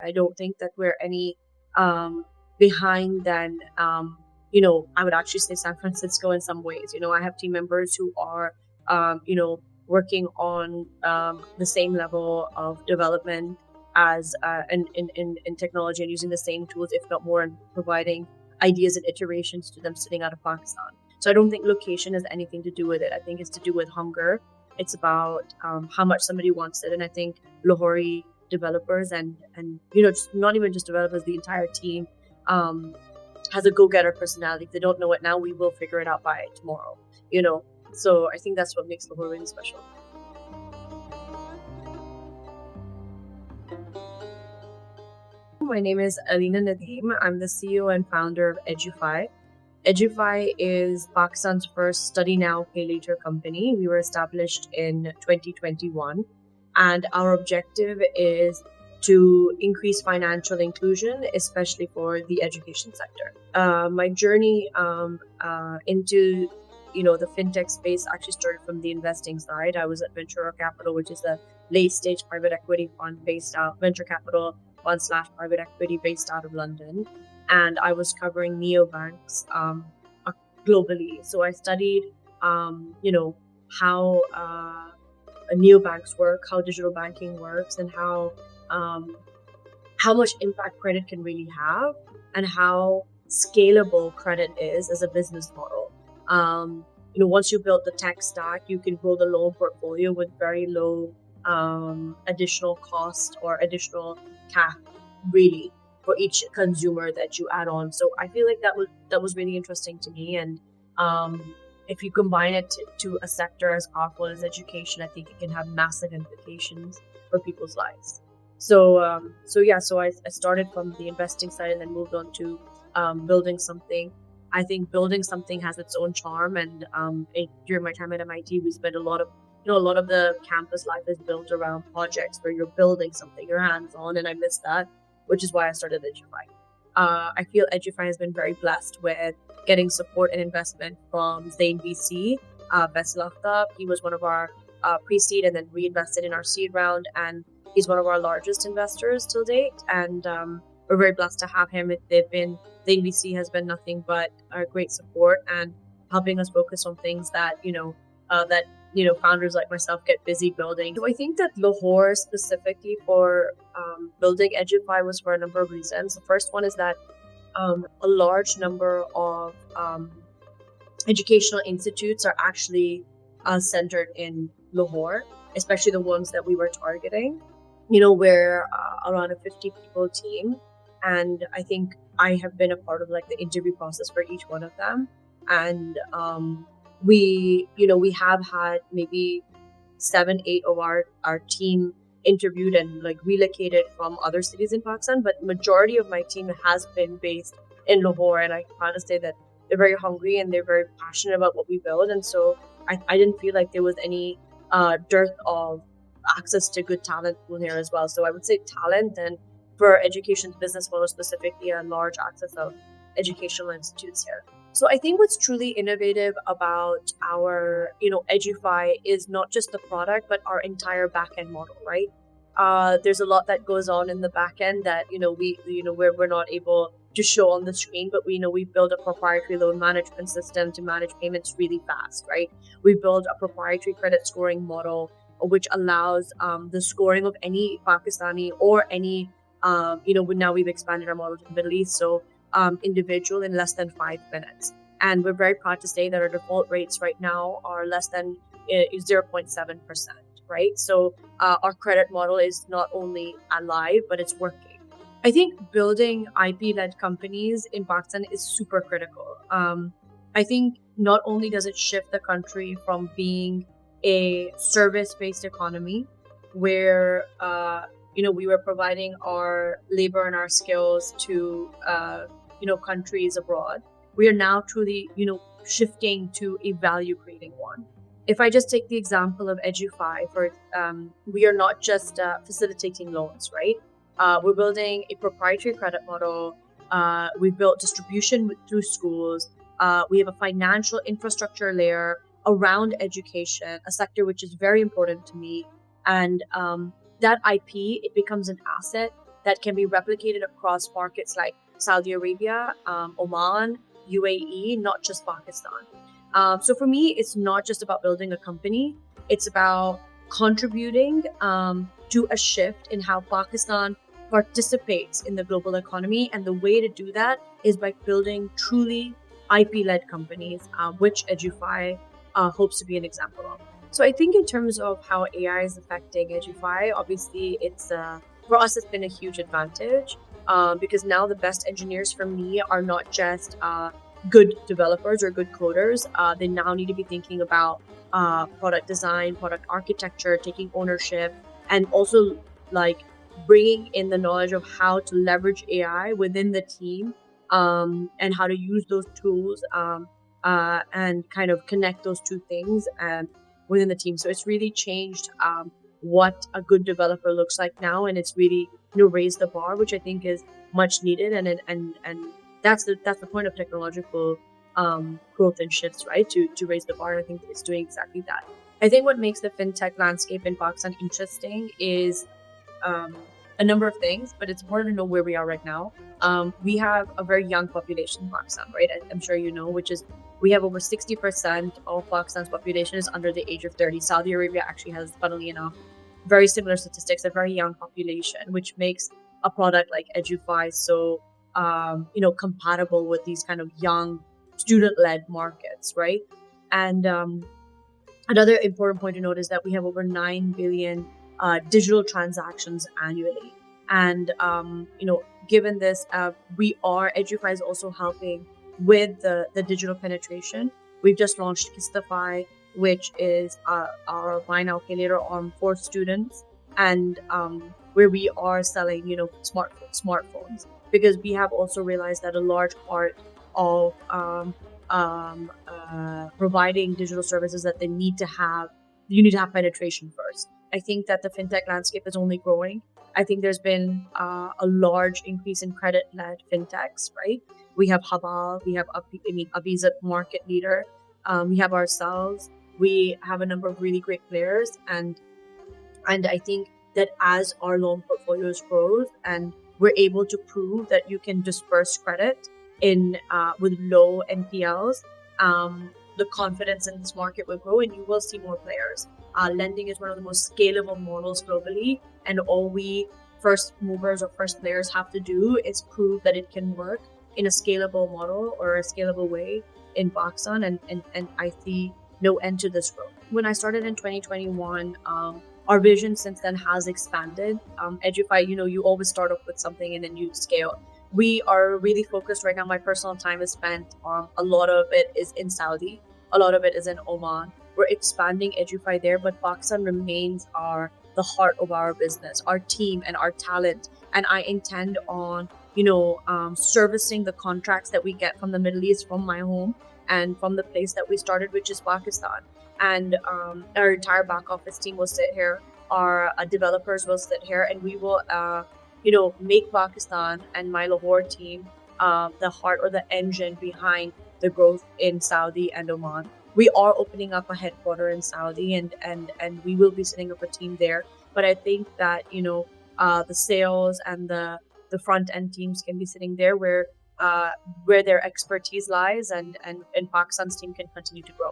I don't think that we're any behind than, I would actually say San Francisco in some ways. I have team members who are, working on the same level of development as in technology and using the same tools, if not more, and providing ideas and iterations to them sitting out of Pakistan. So I don't think location has anything to do with it. I think it's to do with hunger. It's about how much somebody wants it. And I think Lahore developers and just not even just developers, the entire team has a go-getter personality. If they don't know it now, we will figure it out by tomorrow. So I think that's what makes Lahore really special. My name is Aleena Nadeem. I'm the CEO and founder of EduFi. EduFi is Pakistan's first study now, pay later company. We were established in 2021, and our objective is to increase financial inclusion, especially for the education sector. My journey into the fintech space actually started from the investing side. I was at Venture Capital, which is a late stage private equity fund based out venture capital fund / private equity based out of London, and I was covering neobanks globally. So I studied, how neobanks work, how digital banking works, and how much impact credit can really have, and how scalable credit is as a business model. Once you build the tech stack, you can grow the loan portfolio with very low additional cost or additional cap, really, for each consumer that you add on. So I feel like that was really interesting to me. And if you combine it to a sector as powerful as education, I think it can have massive implications for people's lives. So I started from the investing side and then moved on to building something. I think building something has its own charm, and during my time at MIT, we spent a lot of the campus life is built around projects where you're building something, you're hands-on, and I miss that, which is why I started EduFi. I feel EduFi has been very blessed with getting support and investment from Zain VC, Basil Aftab. He was one of our pre-seed and then reinvested in our seed round, and he's one of our largest investors till date. And we're very blessed to have him. Zain VC has been nothing but great support and helping us focus on things that founders like myself get busy building. So I think that Lahore specifically for building EduFi was for a number of reasons. The first one is that a large number of educational institutes are actually centered in Lahore, especially the ones that we were targeting. We're around a 50 people team, and I think I have been a part of the interview process for each one of them. And we have had maybe 7-8 of our team interviewed and relocated from other cities in Pakistan, but majority of my team has been based in Lahore, and I proud to say that they're very hungry and they're very passionate about what we build. And so I didn't feel like there was any dearth of access to good talent pool here as well. So I would say talent, and for education business model specifically, a large access of educational institutes here. So I think what's truly innovative about our, EduFi is not just the product, but our entire backend model, right? There's a lot that goes on in the backend that, we're not able to show on the screen, but we build a proprietary loan management system to manage payments really fast, right? We build a proprietary credit scoring model, which allows the scoring of any Pakistani or any, now we've expanded our model to the Middle East. So individual in less than 5 minutes. And we're very proud to say that our default rates right now are less than 0.7%, right? So our credit model is not only alive, but it's working. I think building IP-led companies in Pakistan is super critical. I think not only does it shift the country from being a service-based economy where we were providing our labor and our skills to countries abroad. We are now truly shifting to a value creating one. If I just take the example of EduFi, we are not just facilitating loans, right? We're building a proprietary credit model. We built distribution through schools. We have a financial infrastructure layer around education, a sector which is very important to me. And that IP, it becomes an asset that can be replicated across markets like Saudi Arabia, Oman, UAE, not just Pakistan. So for me, it's not just about building a company, it's about contributing to a shift in how Pakistan participates in the global economy. And the way to do that is by building truly IP-led companies, which EduFi hopes to be an example of. So I think in terms of how AI is affecting EduFi, obviously it's for us it's been a huge advantage because now the best engineers for me are not just good developers or good coders. They now need to be thinking about product design, product architecture, taking ownership, and also like bringing in the knowledge of how to leverage AI within the team and how to use those tools and kind of connect those two things within the team. So it's really changed what a good developer looks like now, and it's really raised the bar, which I think is much needed, and that's the point of technological growth and shifts, right? To raise the bar. I think it's doing exactly that. I think what makes the fintech landscape in Pakistan interesting is a number of things, but it's important to know where we are right now. We have a very young population in Pakistan, right? I'm sure you know, which is we have over 60% of Pakistan's population is under the age of 30. Saudi Arabia actually has, funnily enough, very similar statistics, a very young population, which makes a product like EduFi so compatible with these kind of young student-led markets, right? And another important point to note is that we have over 9 billion digital transactions annually. And, given this, EduFi is also helping with the digital penetration. We've just launched Kistify, which is our buy now, pay later arm for students, and where we are selling, smartphones, because we have also realized that a large part of providing digital services that you need to have penetration first. I think that the fintech landscape is only growing. I think there's been a large increase in credit-led fintechs, right? We have Habal, we have Aviza, market leader. We have ourselves. We have a number of really great players, and I think that as our loan portfolios grows and we're able to prove that you can disperse credit in with low NPLs, the confidence in this market will grow, and you will see more players. Lending is one of the most scalable models globally, and all we first movers or first players have to do is prove that it can work in a scalable model or a scalable way in Pakistan, and I see no end to this growth. When I started in 2021, our vision since then has expanded. EduFi, you always start off with something and then you scale. We are really focused right now. My personal time is spent a lot of it is in Saudi, a lot of it is in Oman. We're expanding EduFi there, but Pakistan remains the heart of our business, our team and our talent. And I intend on, servicing the contracts that we get from the Middle East, from my home, and from the place that we started, which is Pakistan. And our entire back office team will sit here. Our developers will sit here, and we will, make Pakistan and my Lahore team the heart or the engine behind the growth in Saudi and Oman. We are opening up a headquarter in Saudi, and we will be setting up a team there. But I think that the sales and the front end teams can be sitting there where their expertise lies, and Pakistan's team can continue to grow.